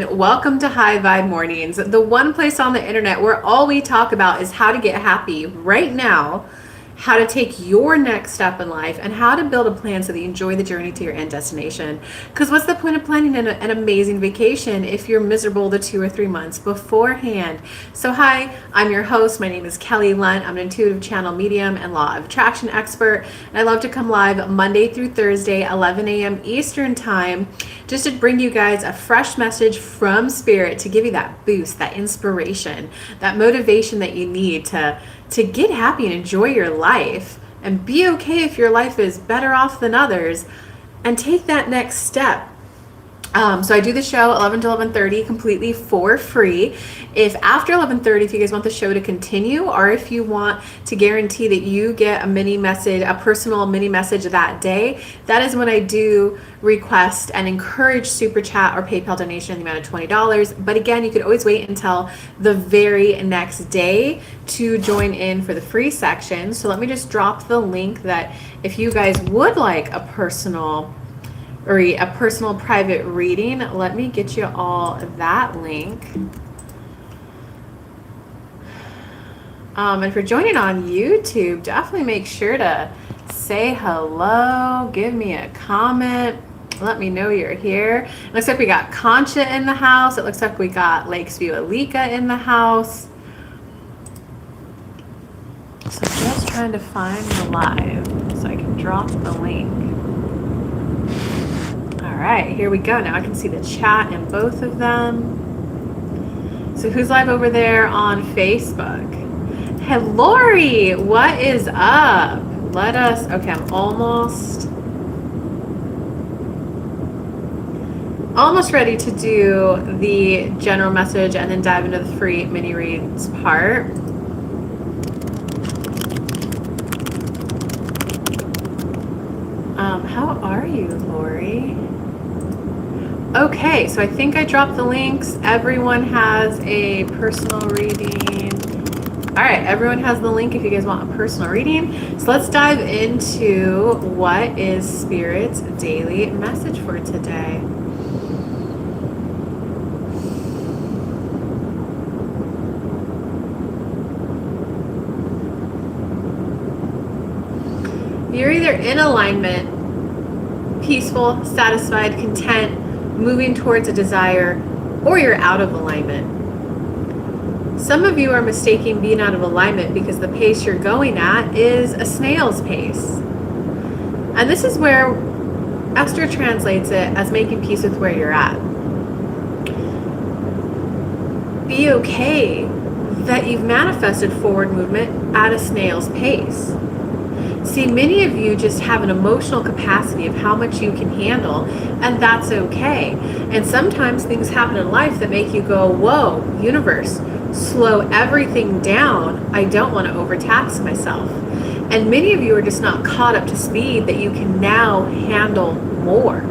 everyone. Welcome to High Vibe Mornings, the one place on the internet where all we talk about is how to get happy right now, how to take your next step in life, and how to build a plan so that you enjoy the journey to your end destination. Because what's the point of planning an amazing vacation if you're miserable the 2 or 3 months beforehand? So, hi, I'm your host. My name is Kelly Lunt. I'm an intuitive channel medium and law of attraction expert. And I love to come live Monday through Thursday, 11 a.m. Eastern Time, just to bring you guys a fresh message from Spirit to give you that boost, that inspiration, that motivation that you need to get happy and enjoy your life and be okay if your life is better off than others and take that next step. So I do the show 11 to 11:30 completely for free. If after 11:30, if you guys want the show to continue, or if you want to guarantee that you get a mini message, a personal mini message that day, that is when I do request and encourage super chat or PayPal donation in the amount of $20. But again, you could always wait until the very next day to join in for the free section. So let me just drop the link that if you guys would like a personal private reading, let me get you all that link. And if you're joining on YouTube, definitely make sure to say hello, give me a comment, let me know you're here. It looks like we got Concha in the house. It looks like we got Lakesview Alika in the house. So just trying to find the live so I can drop the link. All right, here we go. Now I can see the chat in both of them. So who's live over there on Facebook? Hey, Lori, what is up? Okay, I'm almost ready to do the general message and then dive into the free mini reads part. How are you, Lori? Okay, so I think I dropped the links. Everyone has a personal reading. All right, everyone has the link if you guys want a personal reading. So let's dive into what is Spirit's daily message for today. You're either in alignment, peaceful, satisfied, content, moving towards a desire, or you're out of alignment. Some of you are mistaking being out of alignment because the pace you're going at is a snail's pace. And this is where Esther translates it as making peace with where you're at. Be okay that you've manifested forward movement at a snail's pace. See, many of you just have an emotional capacity of how much you can handle, and that's okay. And sometimes things happen in life that make you go, whoa, universe, slow everything down. I don't want to overtax myself. And many of you are just not caught up to speed that you can now handle more.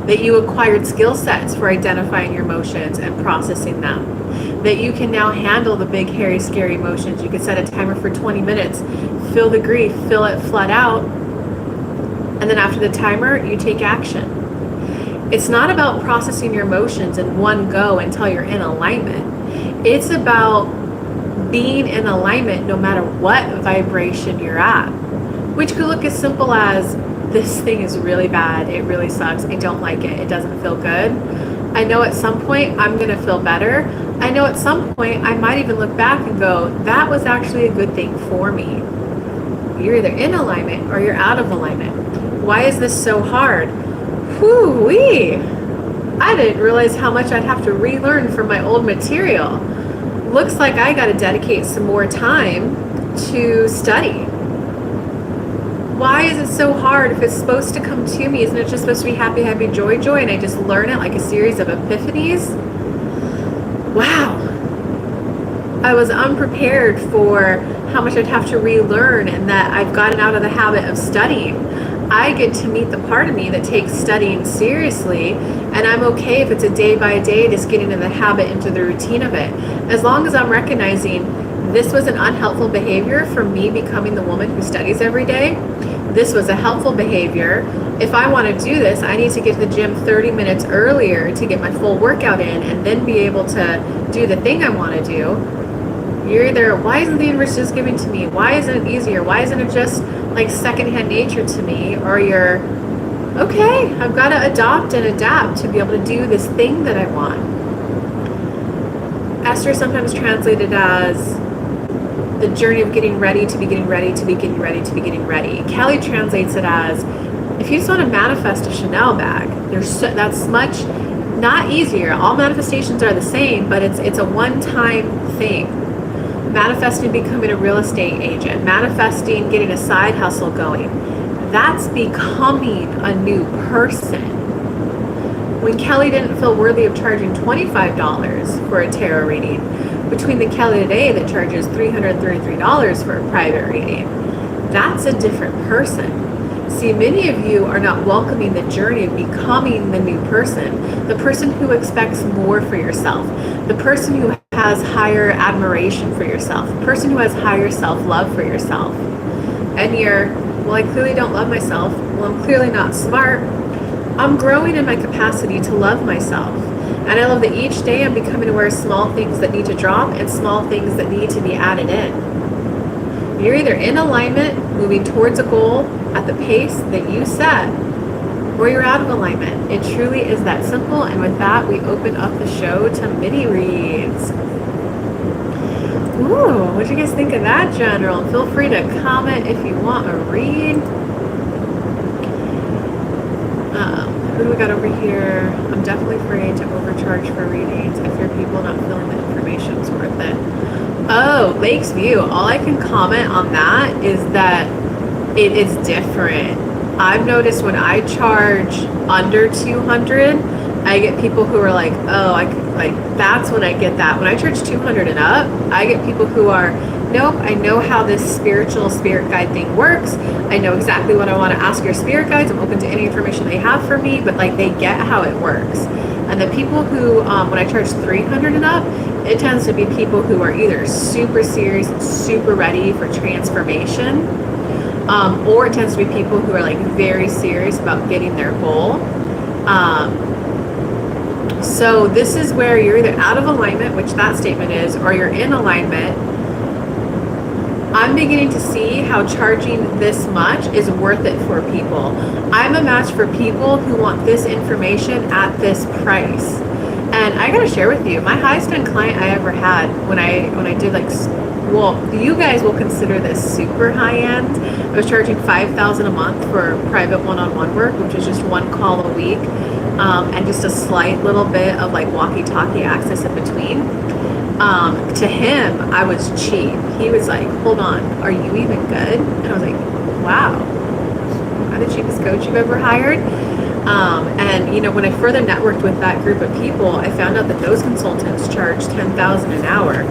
That you acquired skill sets for identifying your emotions and processing them. That you can now handle the big, hairy, scary emotions. You can set a timer for 20 minutes, feel the grief, feel it flood out, and then after the timer, you take action. It's not about processing your emotions in one go until you're in alignment. It's about being in alignment no matter what vibration you're at, which could look as simple as, this thing is really bad, it really sucks, I don't like it, it doesn't feel good. I know at some point I'm going to feel better. I know at some point I might even look back and go, that was actually a good thing for me. You're either in alignment or you're out of alignment. Why is this so hard? Whoo-wee! I didn't realize how much I'd have to relearn from my old material. Looks like I got to dedicate some more time to study. Why is it so hard if it's supposed to come to me? Isn't it just supposed to be happy, happy, joy, joy, and I just learn it like a series of epiphanies? Wow. I was unprepared for how much I'd have to relearn and that I've gotten out of the habit of studying. I get to meet the part of me that takes studying seriously, and I'm okay if it's a day by day, just getting in the habit, into the routine of it. As long as I'm recognizing this was an unhelpful behavior for me becoming the woman who studies every day. This was a helpful behavior. If I want to do this, I need to get to the gym 30 minutes earlier to get my full workout in and then be able to do the thing I want to do. You're either, why isn't the universe just giving to me? Why isn't it easier? Why isn't it just like secondhand nature to me? Or you're, okay, I've got to adopt and adapt to be able to do this thing that I want. Esther is sometimes translated as the journey of getting ready to be getting ready to be getting ready to be getting ready. Kelly translates it as, if you just want to manifest a Chanel bag, that's much not easier. All manifestations are the same, but it's a one-time thing. Manifesting becoming a real estate agent, manifesting getting a side hustle going. That's becoming a new person. When Kelly didn't feel worthy of charging $25 for a tarot reading, between the Kelly today that charges $333 for a private reading, that's a different person. See, many of you are not welcoming the journey of becoming the new person, the person who expects more for yourself, the person who has higher admiration for yourself, the person who has higher self-love for yourself. And you're, well, I clearly don't love myself. Well, I'm clearly not smart. I'm growing in my capacity to love myself. And I love that each day I'm becoming aware of small things that need to drop and small things that need to be added in. You're either in alignment, moving towards a goal at the pace that you set, or you're out of alignment. It truly is that simple. And with that, we open up the show to mini reads. Ooh, what do you guys think of that, General? Feel free to comment if you want a read. Who do we got over here? I'm definitely afraid to overcharge for readings if your people not feeling the information's worth it. Oh, Lake's View. All I can comment on that is that it is different. I've noticed when I charge under 200, I get people who are like, oh, that's when I get that. When I charge 200 and up, I get people who are, nope, I know how this spiritual spirit guide thing works. I know exactly what I want to ask your spirit guides. I'm open to any information they have for me, but like they get how it works. And the people who, when I charge 300 and up, it tends to be people who are either super serious and super ready for transformation, or it tends to be people who are like very serious about getting their goal. So this is where you're either out of alignment, which that statement is, or you're in alignment. I'm beginning to see how charging this much is worth it for people. I'm a match for people who want this information at this price. And I gotta share with you, my highest end client I ever had when I did like, well, you guys will consider this super high end. I was charging $5,000 a month for private one-on-one work, which is just one call a week, and just a slight little bit of like walkie-talkie access in between. To him, I was cheap. He was like, hold on, are you even good? And I was like, wow, I'm the cheapest coach you've ever hired. And you know, when I further networked with that group of people, I found out that those consultants charge $10,000 an hour,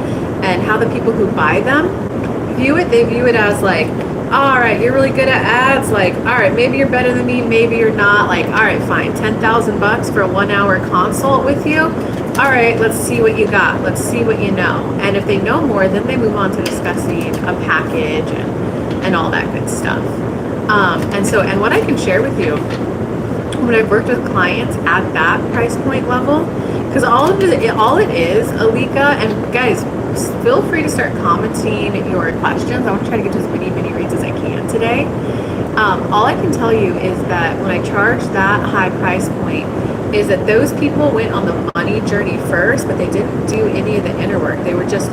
and how the people who buy them view it, they view it as like, all right, you're really good at ads. Like, all right, maybe you're better than me, maybe you're not. Like, all right, fine, $10,000 for a 1 hour consult with you. All right, let's see what you got. Let's see what you know. And if they know more, then they move on to discussing a package and all that good stuff. And what I can share with you, when I've worked with clients at that price point level, because all it is, Alika, and guys, feel free to start commenting your questions. I want to try to get to as many reads as I can today. All I can tell you is that when I charge that high price point, is that those people went on the money journey first, but they didn't do any of the inner work. They were just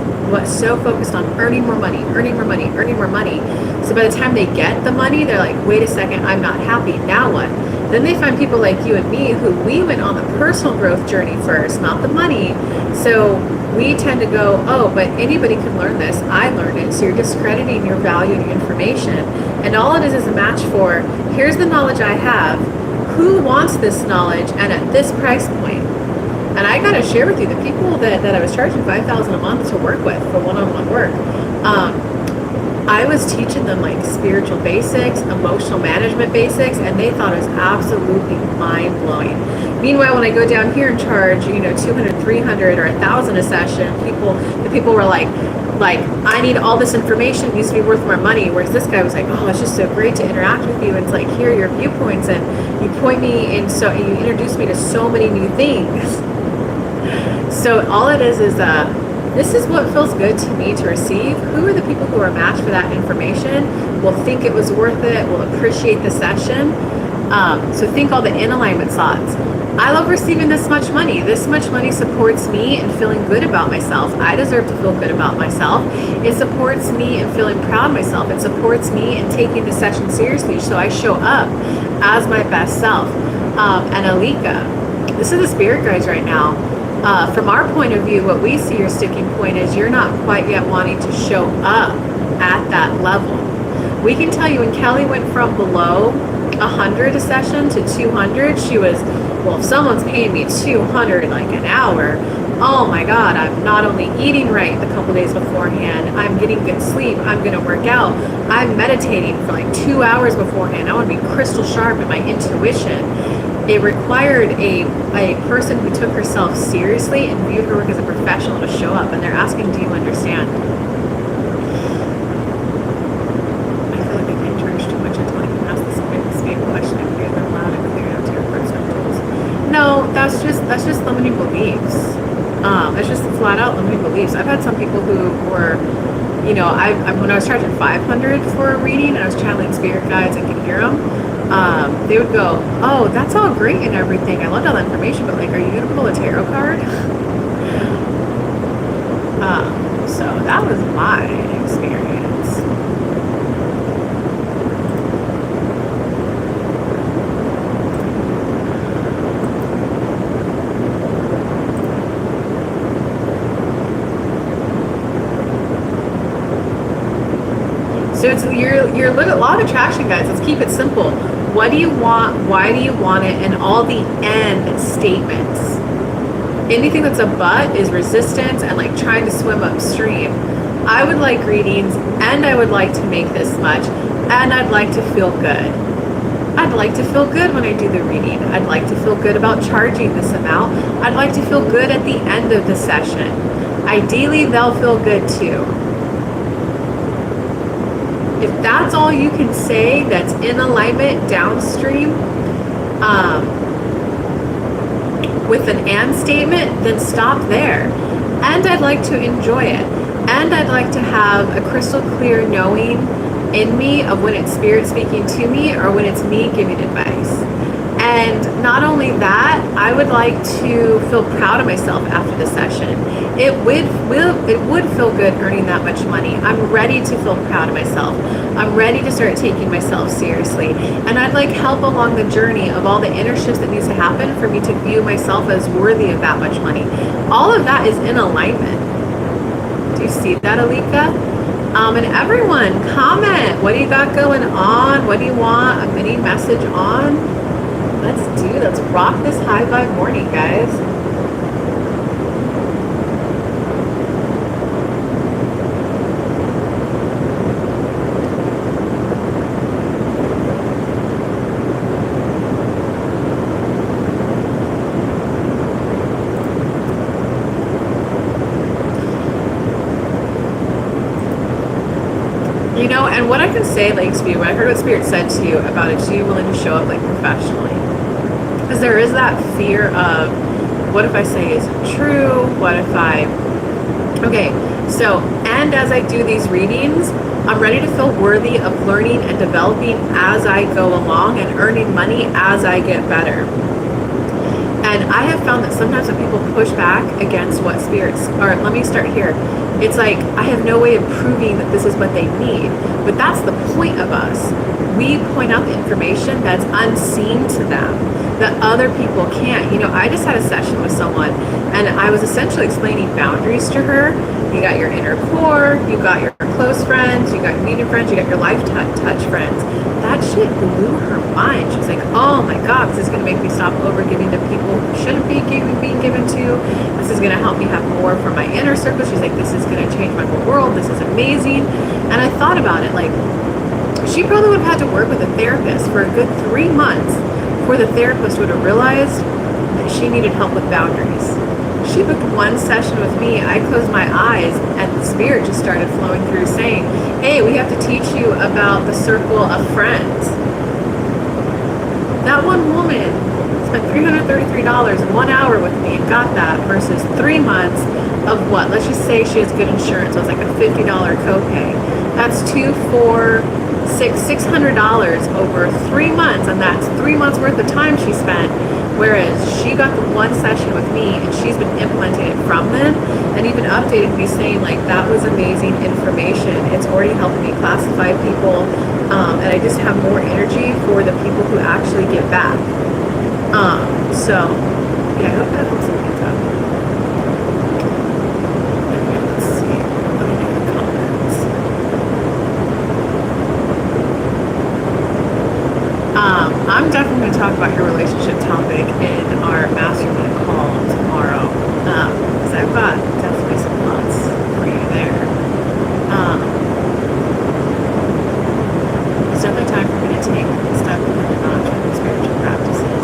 so focused on earning more money, earning more money, earning more money. So by the time they get the money, they're like, wait a second, I'm not happy. Now what? Then they find people like you and me who we went on the personal growth journey first, not the money. So we tend to go, oh, but anybody can learn this. I learned it. So you're discrediting your value and your information. And all it is a match for, here's the knowledge I have. Who wants this knowledge and at this price point? And I got to share with you, the people that I was charging $5,000 a month to work with for one-on-one work, I was teaching them like spiritual basics, emotional management basics, and they thought it was absolutely mind blowing. Meanwhile, when I go down here and charge, 200, 300, or 1,000 a session, the people were like, I need all this information. It needs to be worth more money. Whereas this guy was like, oh, it's just so great to interact with you. And it's like, here are your viewpoints, and you point me in, so you introduce me to so many new things. So all it is this is what feels good to me to receive. Who are the people who are matched for that information, will think it was worth it, will appreciate the session. So think all the in alignment thoughts. I love receiving this much money. This much money supports me in feeling good about myself. I deserve to feel good about myself. It supports me in feeling proud of myself. It supports me in taking the session seriously, so I show up as my best self. And Alika, this is the spirit guides right now. From our point of view, what we see your sticking point is you're not quite yet wanting to show up at that level. We can tell you when Kelly went from below 100 a session to 200, she was, well, if someone's paying me 200 like an hour, oh my God, I'm not only eating right a couple days beforehand, I'm getting good sleep, I'm going to work out, I'm meditating for like 2 hours beforehand, I want to be crystal sharp in my intuition. It required a person who took herself seriously and viewed her work as a professional to show up, and they're asking, do you understand? I feel like I can't charge too much until I can ask the same question and get them loud and clear out to your personal goals. No, that's just limiting beliefs. It's just flat out limiting beliefs. I've had some people who were, when I was charging $500 for a reading and I was channeling spirit guides and could hear them, they would go, oh, that's all great and everything. I loved all that information, but like, are you going to pull a tarot card? So that was my experience. So it's your law of attraction, guys. Let's keep it simple. What do you want? Why do you want it? And all the end statements. Anything that's a but is resistance and like trying to swim upstream. I would like readings, and I would like to make this much, and I'd like to feel good. I'd like to feel good when I do the reading. I'd like to feel good about charging this amount. I'd like to feel good at the end of the session. Ideally, they'll feel good too. If that's all you can say that's in alignment downstream with an and statement, then stop there. And I'd like to enjoy it. And I'd like to have a crystal clear knowing in me of when it's spirit speaking to me or when it's me giving advice. And not only that, I would like to feel proud of myself after the session. It would feel good earning that much money. I'm ready to feel proud of myself. I'm ready to start taking myself seriously. And I'd like help along the journey of all the inner shifts that needs to happen for me to view myself as worthy of that much money. All of that is in alignment. Do you see that, Alika? And everyone, comment. What do you got going on? What do you want a mini message on? Let's rock this high vibe morning, guys. And what I can say, Lakesview, when I heard what Spirit said to you about it, are you willing to show up like professionally? Because there is that fear of, what if I say isn't true? What if and as I do these readings, I'm ready to feel worthy of learning and developing as I go along and earning money as I get better. And I have found that sometimes when people push back against what spirits, or let me start here, it's like, I have no way of proving that this is what they need. But that's the point of us. We point out the information that's unseen to them, that other people can't. I just had a session with someone, and I was essentially explaining boundaries to her. You got your inner core, you got your close friends, you got your medium friends, you got your life touch friends. That that shit blew her mind. She's like, oh my God, this is going to make me stop over giving to people who shouldn't be being given to. This is going to help me have more for my inner circle. She's like, this is going to change my whole world. This is amazing. And I thought about it, like, she probably would have had to work with a therapist for a good 3 months before the therapist would have realized that she needed help with boundaries. She booked one session with me. I closed my eyes and the spirit just started flowing through saying, hey, we have to teach you about the circle of friends. That one woman spent $333 in 1 hour with me and got that versus 3 months of what? Let's just say she has good insurance. So it's like a $50 copay. That's $600 over 3 months, and that's 3 months worth of time she spent. Whereas she got the one session with me and she's been implementing it from then and even updated me saying like that was amazing information. It's already helping me classify people, and I just have more energy for the people who actually give back. So yeah, I hope that helps some things out. Okay, let's see. Let me do the comments. I'm definitely going to talk about your relationship topic in our mastermind call tomorrow, because I've got definitely some thoughts for you there. It's definitely time for me to take a step in the notch with the spiritual practices.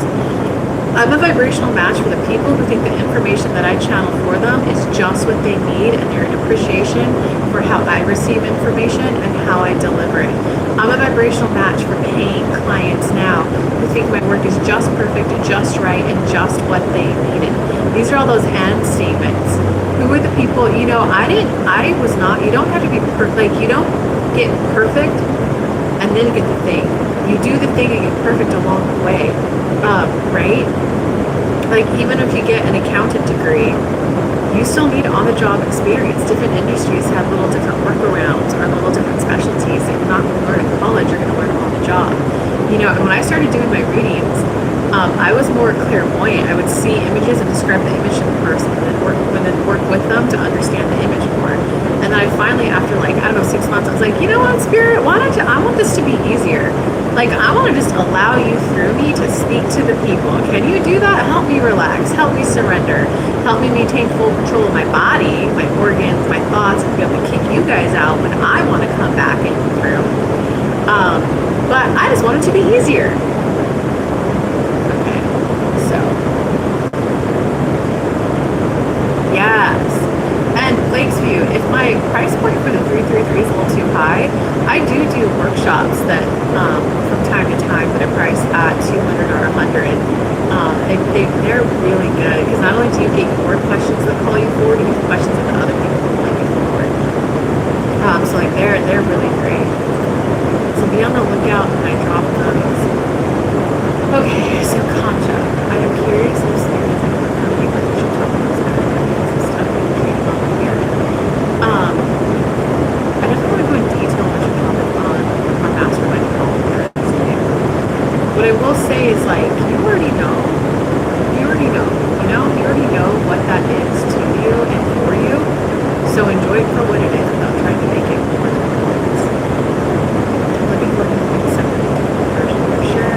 I'm a vibrational match for the people who think the information that I channel for them is just what they need, and they're in appreciation for how I receive information and how I deliver it. I'm a vibrational match for paying clients now who think my work is just perfect, just right, and just what they needed. These are all those end statements. Who are the people, you know, you don't have to be perfect, like you don't get perfect and then get the thing. You do the thing and get perfect along the way, right? Like even if you get an accountant degree, you still need on-the-job experience. Different industries have little different workarounds or little different specialties that you're not going to learn in college, you're going to learn on the job. You know, and when I started doing my readings, I was more clairvoyant. I would see images and describe the image to the person and then work with them to understand the image more. And then I finally, after like, I don't know, 6 months, I was like, you know what, Spirit, why don't you, I want this to be easier. Like, I want to just allow you through me to speak to the people. Can you do that? Help me relax. Help me surrender. Help me maintain full control of my body, my organs, my thoughts, and be able to kick you guys out when I want to come back in through. But I just want it to be easier. Okay, so. Yes. And Lakesview, if my price point for the 333 is a little too high, I do workshops that from time to time that are priced at $200 or $100. They're really good because not only do you get your questions that call you forward, you get the questions that the other people call you forward. So like they're really great. So be on the lookout when I drop those. Okay, so Concha, I am curious if spirits and how many we should talk about this kind of stuff we came up here. I definitely want to go in detail on what you comment on our mastermind call Thursday. What I will say is like you already know, you already know what that is to you and for you. So enjoy it for what it is without trying to make it more than it is. Looking for a separate version for sure.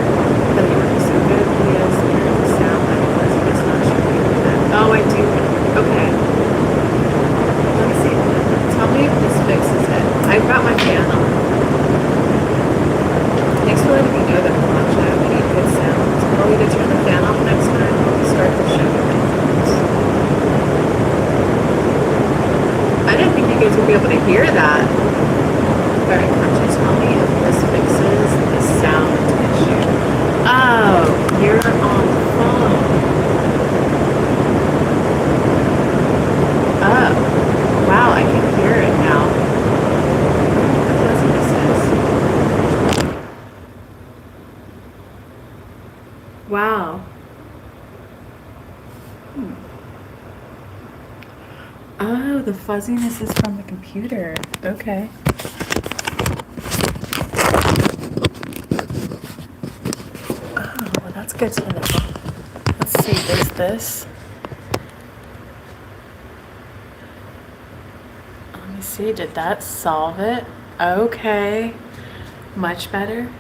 But you work so good, yes, there's a sound like it's not sure. Oh, I do. Okay. Let me see. Tell me if this fixes it. I've got my fan on. Thanks for letting me know that we need good sounds. I'll either turn the fan off next time or we start the show. I didn't think you guys would be able to hear that. Alright, Concha, tell me if this fixes the sound issue. Oh, you're on the phone. Oh, wow, I can hear it now. What fuzziness is. Wow. Oh, the fuzziness is from the computer. Okay. Oh, well, that's good to know. Let's see, there's this. Let me see, did that solve it? Okay. Much better.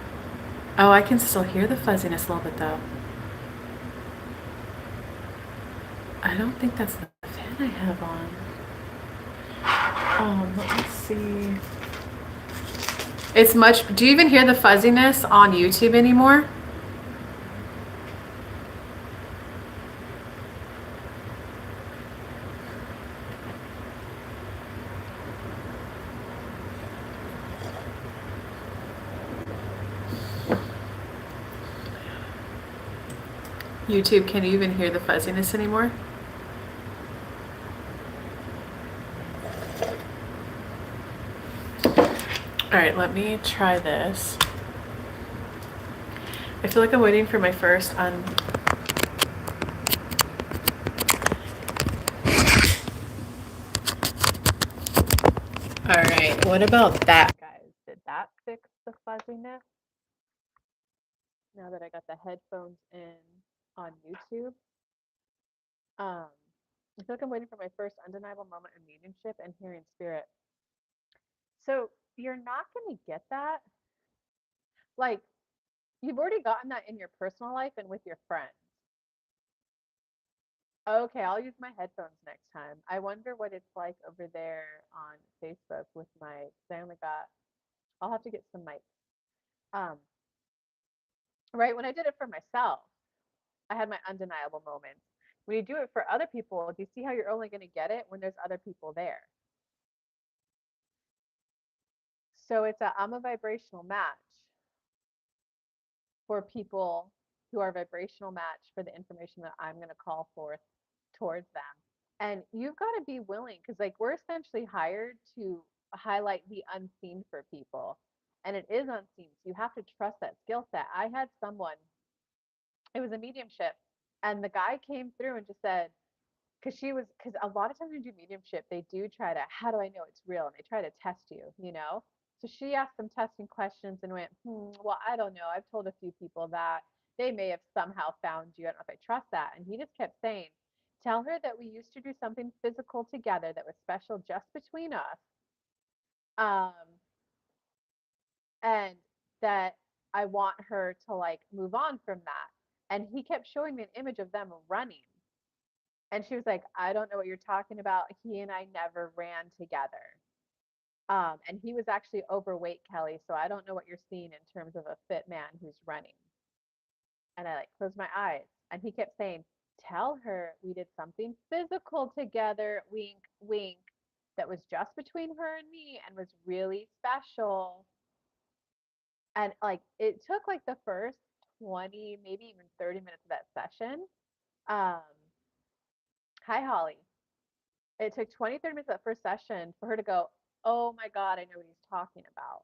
Oh, I can still hear the fuzziness a little bit though. I don't think that's the fan I have on. Let me see. It's much. Do you even hear the fuzziness on YouTube anymore? YouTube, can you even hear the fuzziness anymore? All right, let me try this. I feel like I'm waiting for my first All right, what about that, guys? Did that fix the fuzziness? Now that I got the headphones in on YouTube. I feel like I'm waiting for my first undeniable moment of mediumship and hearing spirit. So you're not going to get that. Like, you've already gotten that in your personal life and with your friends. Okay, I'll use my headphones next time. I wonder what it's like over there on Facebook with my, 'cause I only got, I'll have to get some mics. Um, right, when I did it for myself, I had my undeniable moments. When you do it for other people, do you see how you're only going to get it when there's other people there? So I'm a vibrational match for people who are vibrational match for the information that I'm going to call forth towards them. And you've got to be willing because, like, we're essentially hired to highlight the unseen for people. And it is unseen. So you have to trust that skill set. I had someone, it was a mediumship, and the guy came through and just said, because a lot of times when you do mediumship, they do try to, how do I know it's real? And they try to test you, you know? So she asked some testing questions and went, well, I don't know. I've told a few people that they may have somehow found you. I don't know if I trust that. And he just kept saying, tell her that we used to do something physical together that was special just between us. Um, and that I want her to like move on from that. And he kept showing me an image of them running. And she was like, I don't know what you're talking about. He and I never ran together. And he was actually overweight, Kelly. So I don't know what you're seeing in terms of a fit man who's running. And I like closed my eyes. And he kept saying, tell her we did something physical together, wink, wink, that was just between her and me and was really special. And like it took like the first 20, maybe even 30 minutes of that session. Um, Hi, Holly. It took 20, 30 minutes of that first session for her to go, oh my God, I know what he's talking about.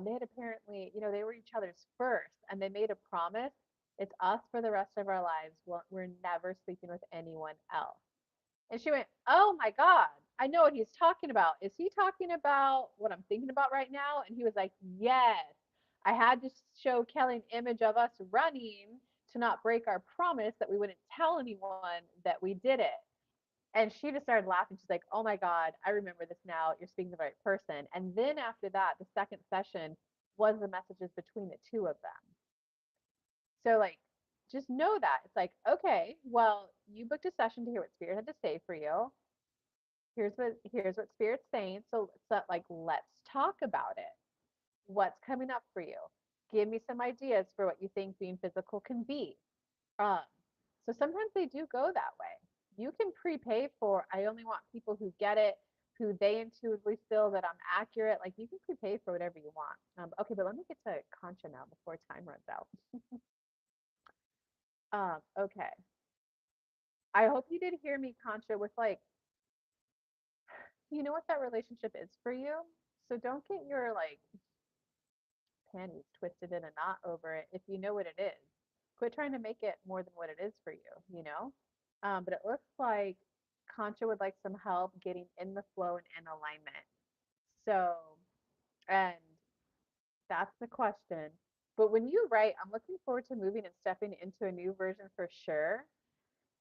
They had apparently, they were each other's first, and they made a promise. It's us for the rest of our lives. We're never sleeping with anyone else. And she went, oh my God, I know what he's talking about. Is he talking about what I'm thinking about right now? And he was like, yes. I had to show Kelly an image of us running to not break our promise that we wouldn't tell anyone that we did it. And she just started laughing. She's like, oh my God, I remember this now. You're speaking to the right person. And then after that, the second session was the messages between the two of them. So, like, just know that. It's like, okay, well, you booked a session to hear what Spirit had to say for you. Here's what Spirit's saying. So like, let's talk about it. What's coming up for you? Give me some ideas for what you think being physical can be. Um, so sometimes they do go that way. You can prepay for, I only want people who get it, who they intuitively feel that I'm accurate. Like you can prepay for whatever you want. Okay, but let me get to Concha now before time runs out. Okay. I hope you did hear me, Concha, with like, you know what that relationship is for you. So don't get your like panties twisted in a knot over it if you know what it is. Quit trying to make it more than what it is for you, you know? But it looks like Concha would like some help getting in the flow and in alignment. So, and that's the question. But when you write, I'm looking forward to moving and stepping into a new version for sure.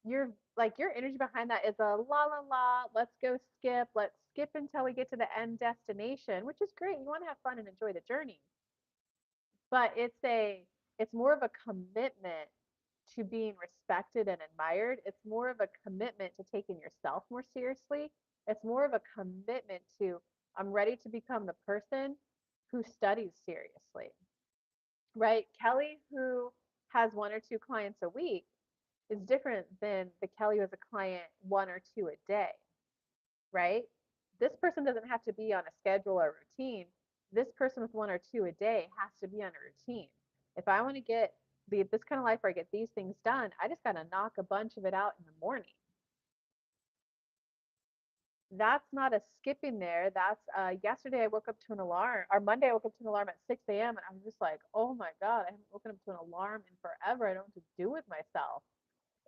You're like your energy behind that is a la la la, let's go skip, let's skip until we get to the end destination, which is great. You want to have fun and enjoy the journey. but it's more of a commitment to being respected and admired. It's more of a commitment to taking yourself more seriously. It's more of a commitment to I'm ready to become the person who studies seriously, right? Kelly who has one or two clients a week is different than the Kelly who has a client one or two a day, right? This person doesn't have to be on a schedule or routine. This person with one or two a day has to be on a routine. If I want to get this kind of life where I get these things done, I just got to knock a bunch of it out in the morning. That's not a skipping there. That's yesterday I woke up to an alarm, or Monday I woke up to an alarm at 6 a.m. and I was just like, oh my God, I haven't woken up to an alarm in forever. I don't know what to do with myself.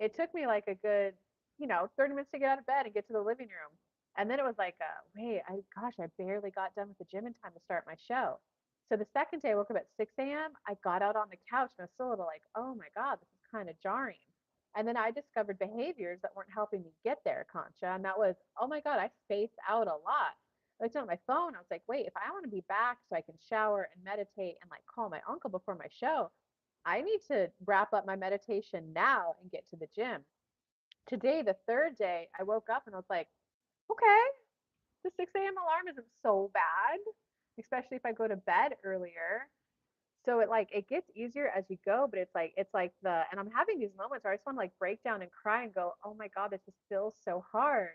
It took me like a good, 30 minutes to get out of bed and get to the living room. And then it was like, wait, gosh, I barely got done with the gym in time to start my show. So the second day I woke up at 6 a.m., I got out on the couch and I was still a little like, oh my God, this is kind of jarring. And then I discovered behaviors that weren't helping me get there, Concha. And that was, oh my God, I spaced out a lot. I looked on my phone. I was like, wait, if I want to be back so I can shower and meditate and like call my uncle before my show, I need to wrap up my meditation now and get to the gym. Today, the third day, I woke up and I was like, okay, the 6 a.m. alarm isn't so bad, especially if I go to bed earlier. So it gets easier as you go, but it's like and I'm having these moments where I just want to like break down and cry and go, oh my God, this just feels so hard.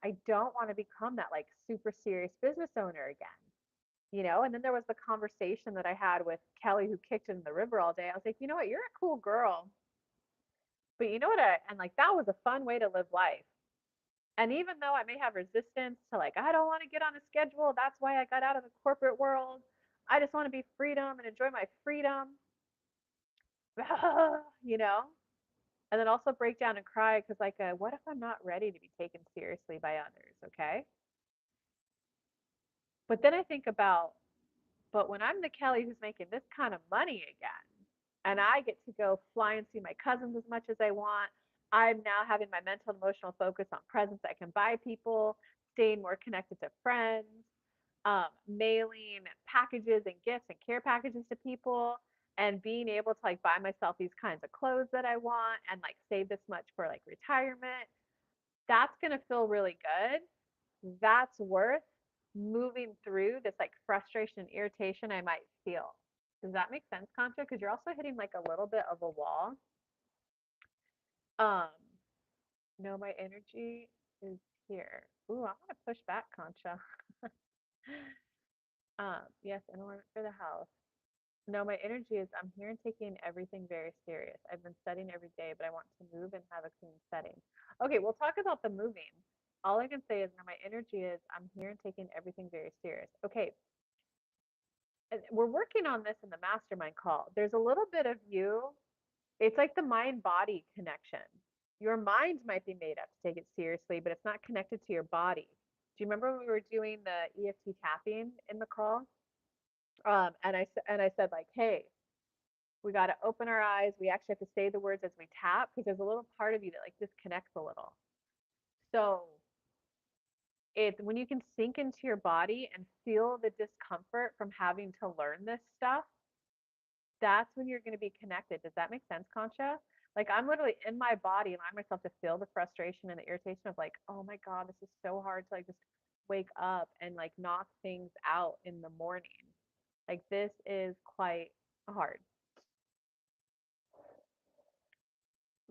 I don't want to become that like super serious business owner again. And then there was the conversation that I had with Kelly who kicked it in the river all day. I was like, you know what, you're a cool girl, but you know what, and like that was a fun way to live life. And even though I may have resistance to like, I don't want to get on a schedule, that's why I got out of the corporate world. I just want to be freedom and enjoy my freedom, you know? And then also break down and cry because, like, what if I'm not ready to be taken seriously by others? Okay. But then I think about, but when I'm the Kelly who's making this kind of money again, and I get to go fly and see my cousins as much as I want, I'm now having my mental and emotional focus on presents I can buy people, staying more connected to friends, mailing packages and gifts and care packages to people, and being able to like buy myself these kinds of clothes that I want and like save this much for like retirement. That's going to feel really good. That's worth moving through this like frustration and irritation I might feel. Does that make sense, Concha? Because you're also hitting like a little bit of a wall. Um, no, my energy is here. Ooh, I'm gonna push back, Concha. Yes, in order for the house. No, my energy is I'm here and taking everything very serious. I've been studying every day, but I want to move and have a clean setting. Okay, we'll talk about the moving. All I can say is now my energy is I'm here and taking everything very serious. Okay, we're working on this in the mastermind call. There's a little bit of you. It's like the mind body connection. Your mind might be made up to take it seriously, but it's not connected to your body. Do you remember when we were doing the EFT tapping in the call? And I said like, hey, we got to open our eyes. We actually have to say the words as we tap because there's a little part of you that like disconnects a little. So it when you can sink into your body and feel the discomfort from having to learn this stuff, that's when you're going to be connected. Does that make sense, Concha? Like I'm literally in my body, allowing myself to feel the frustration and the irritation of like, oh my God, this is so hard to like just wake up and like knock things out in the morning. Like this is quite hard.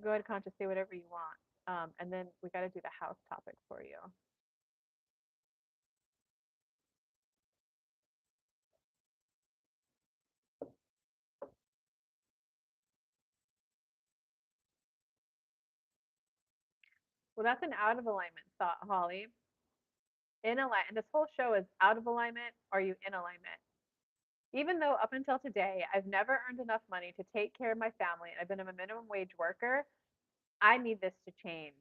Go ahead, Concha, say whatever you want. And then we got to do the house topic for you. Well, that's an out of alignment thought, Holly. In alignment. And this whole show is out of alignment. Are you in alignment? Even though up until today, I've never earned enough money to take care of my family and I've been a minimum wage worker, I need this to change.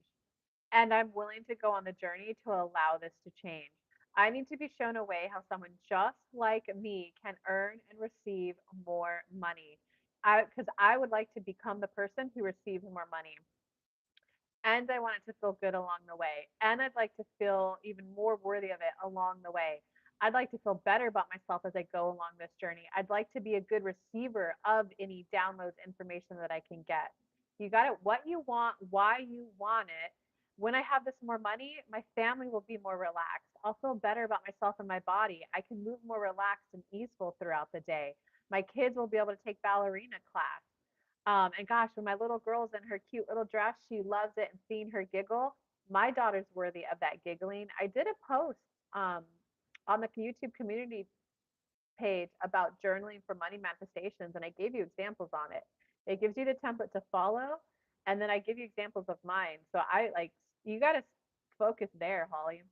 And I'm willing to go on the journey to allow this to change. I need to be shown a way how someone just like me can earn and receive more money. Because I would like to become the person who receives more money. And I want it to feel good along the way. And I'd like to feel even more worthy of it along the way. I'd like to feel better about myself as I go along this journey. I'd like to be a good receiver of any downloads information that I can get. You got it what you want, why you want it. When I have this more money, my family will be more relaxed. I'll feel better about myself and my body. I can move more relaxed and easeful throughout the day. My kids will be able to take ballerina class. And gosh, when my little girl's in her cute little dress, she loves it and seeing her giggle. My daughter's worthy of that giggling. I did a post um, on the YouTube community page about journaling for money manifestations, and I gave you examples on it. It gives you the template to follow, and then I give you examples of mine. So I like you got to focus there, Holly.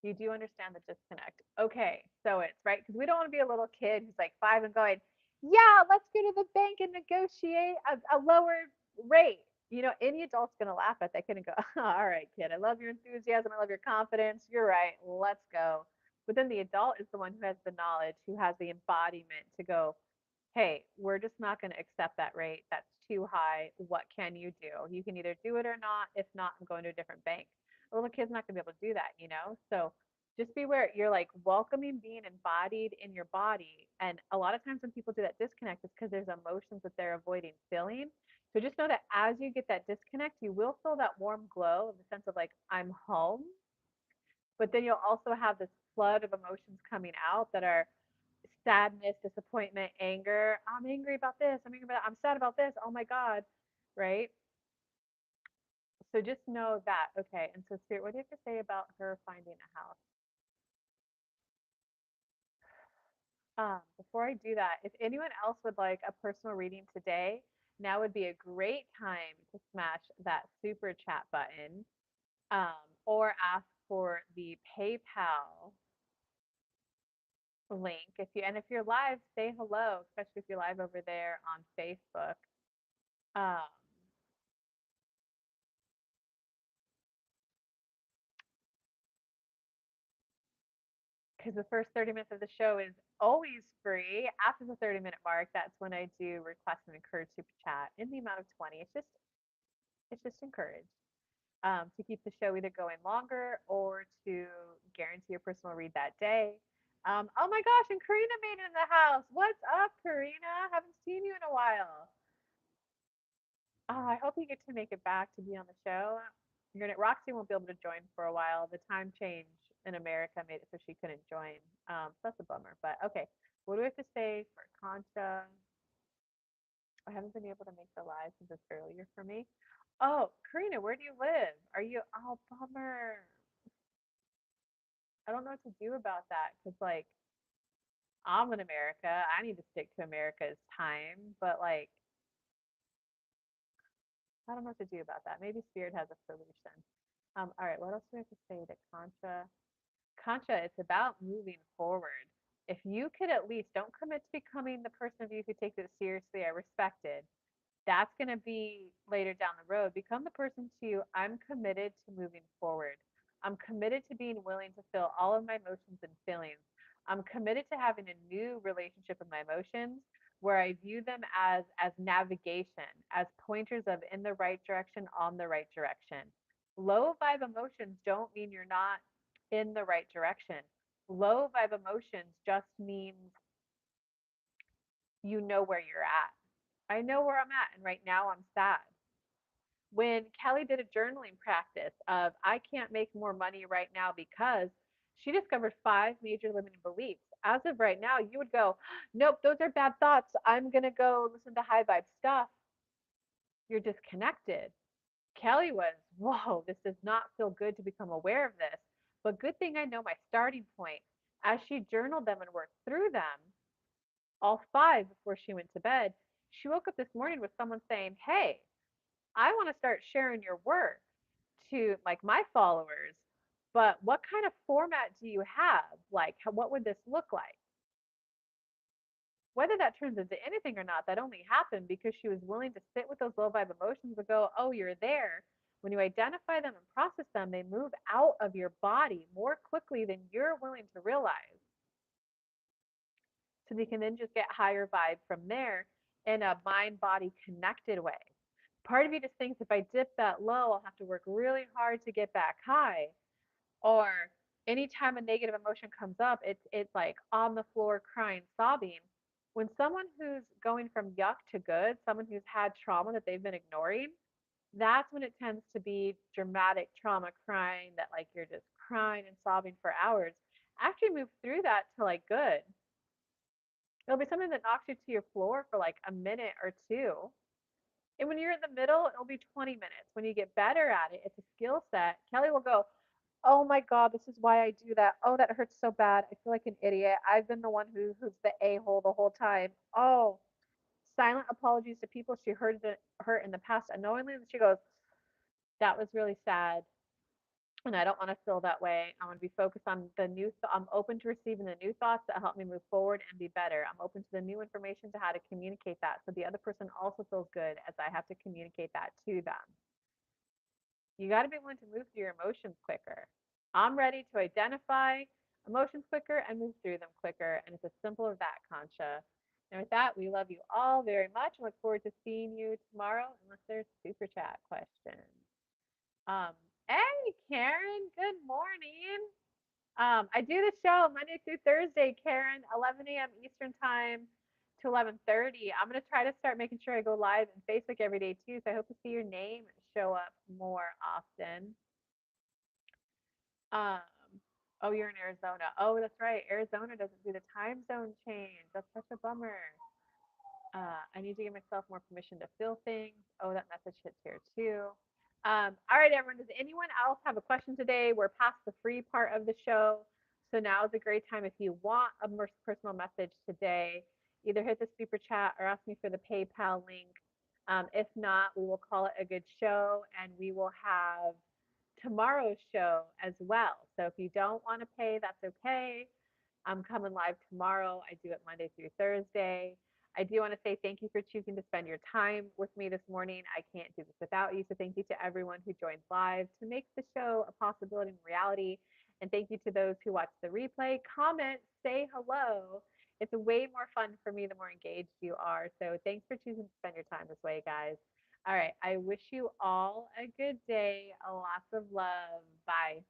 You do understand the disconnect. Okay, so it's right because we don't want to be a little kid who's like 5 and going, yeah, let's go to the bank and negotiate a lower rate. You know, any adult's going to laugh at that kid and go, all right, kid, I love your enthusiasm. I love your confidence. You're right. Let's go. But then the adult is the one who has the knowledge, who has the embodiment to go, hey, we're just not going to accept that rate. That's too high. What can you do? You can either do it or not. If not, I'm going to a different bank. A little kid's not going to be able to do that, you know? So just be aware you're like welcoming being embodied in your body. And a lot of times when people do that disconnect, it's because there's emotions that they're avoiding feeling. So just know that as you get that disconnect, you will feel that warm glow in the sense of like, I'm home. But then you'll also have this flood of emotions coming out that are sadness, disappointment, anger. I'm angry about this. I'm angry about that. I'm sad about this. Oh my God. Right. So just know that. Okay. And so, Spirit, what do you have to say about her finding a house? Before I do that, if anyone else would like a personal reading today, now would be a great time to smash that super chat button or ask for the PayPal link. If you're live, say hello, especially if you're live over there on Facebook. Um, because the first 30 minutes of the show is always free. After the 30-minute mark, that's when I do request and encourage super chat in the amount of 20. It's just encouraged to keep the show either going longer or to guarantee a personal read that day. Oh my gosh, and Karina made it in the house. What's up, Karina? Haven't seen you in a while. I hope you get to make it back to be on the show. Roxy won't be able to join for a while. The time change in America made it so she couldn't join. So that's a bummer. But okay, what do we have to say for Concha? I haven't been able to make the live since it's earlier for me. Oh, Karina, where do you live? Are you? Oh, bummer. I don't know what to do about that because like I'm in America. I need to stick to America's time, but like I don't know what to do about that. Maybe Spirit has a solution. All right, what else do we have to say to Concha? Concha, it's about moving forward. If you could at least don't commit to becoming the person of you who takes it seriously, I respect it. That's going to be later down the road. Become the person to, I'm committed to moving forward. I'm committed to being willing to feel all of my emotions and feelings. I'm committed to having a new relationship with my emotions where I view them as navigation, as pointers of in the right direction, on the right direction. Low vibe emotions don't mean you're not in the right direction. Low vibe emotions just means you know where you're at. I know where I'm at, and right now I'm sad. When Kelly did a journaling practice of I can't make more money right now because she discovered 5 major limiting beliefs. As of right now, you would go, nope, those are bad thoughts. I'm going to go listen to high vibe stuff. You're disconnected. Kelly was, whoa, this does not feel good to become aware of this. But good thing I know my starting point. As she journaled them and worked through them, all 5 before she went to bed, she woke up this morning with someone saying, hey, I want to start sharing your work to like my followers, but what kind of format do you have? Like, what would this look like? Whether that turns into anything or not, that only happened because she was willing to sit with those low vibe emotions and go, oh, you're there. When you identify them and process them, they move out of your body more quickly than you're willing to realize. So they can then just get higher vibe from there in a mind body connected way. Part of you just thinks if I dip that low, I'll have to work really hard to get back high. Or anytime a negative emotion comes up, it's like on the floor crying, sobbing. When someone who's going from yuck to good, someone who's had trauma that they've been ignoring, that's when it tends to be dramatic trauma crying that like you're just crying and sobbing for hours. After you move through that to like good, it'll be something that knocks you to your floor for like a minute or two. And when you're in the middle, it'll be 20 minutes. When you get better at it, it's a skill set. Kelly will go, "Oh my God, this is why I do that. Oh, that hurts so bad. I feel like an idiot. I've been the one who's the a-hole the whole time. Oh, silent apologies to people she hurt in the past unknowingly." And she goes, "That was really sad. And I don't want to feel that way. I want to be focused on the I'm open to receiving the new thoughts that help me move forward and be better. I'm open to the new information to how to communicate that so the other person also feels good as I have to communicate that to them." You got to be willing to move through your emotions quicker. I'm ready to identify emotions quicker and move through them quicker. And it's as simple as that, Concha. And with that, we love you all very much and look forward to seeing you tomorrow, unless there's super chat questions. Um, hey, Karen, good morning. I do the show Monday through Thursday, Karen, 11 a.m. Eastern time to 11:30. I'm gonna try to start making sure I go live on Facebook every day too. So I hope to see your name show up more often. Um, oh, you're in Arizona. Oh, that's right. Arizona doesn't do the time zone change. That's such a bummer. I need to give myself more permission to feel things. Oh, that message hits here too. All right, everyone. Does anyone else have a question today? We're past the free part of the show. So now is a great time if you want a more personal message today. Either hit the super chat or ask me for the PayPal link. If not, we will call it a good show and we will have tomorrow's show as well. So if you don't want to pay, that's okay. I'm coming live tomorrow. I do it Monday through Thursday. I do want to say thank you for choosing to spend your time with me this morning. I can't do this without you. So thank you to everyone who joined live to make the show a possibility and reality. And thank you to those who watch the replay. Comment, say hello. It's way more fun for me the more engaged you are. So thanks for choosing to spend your time this way, guys. All right. I wish you all a good day. Lots of love. Bye.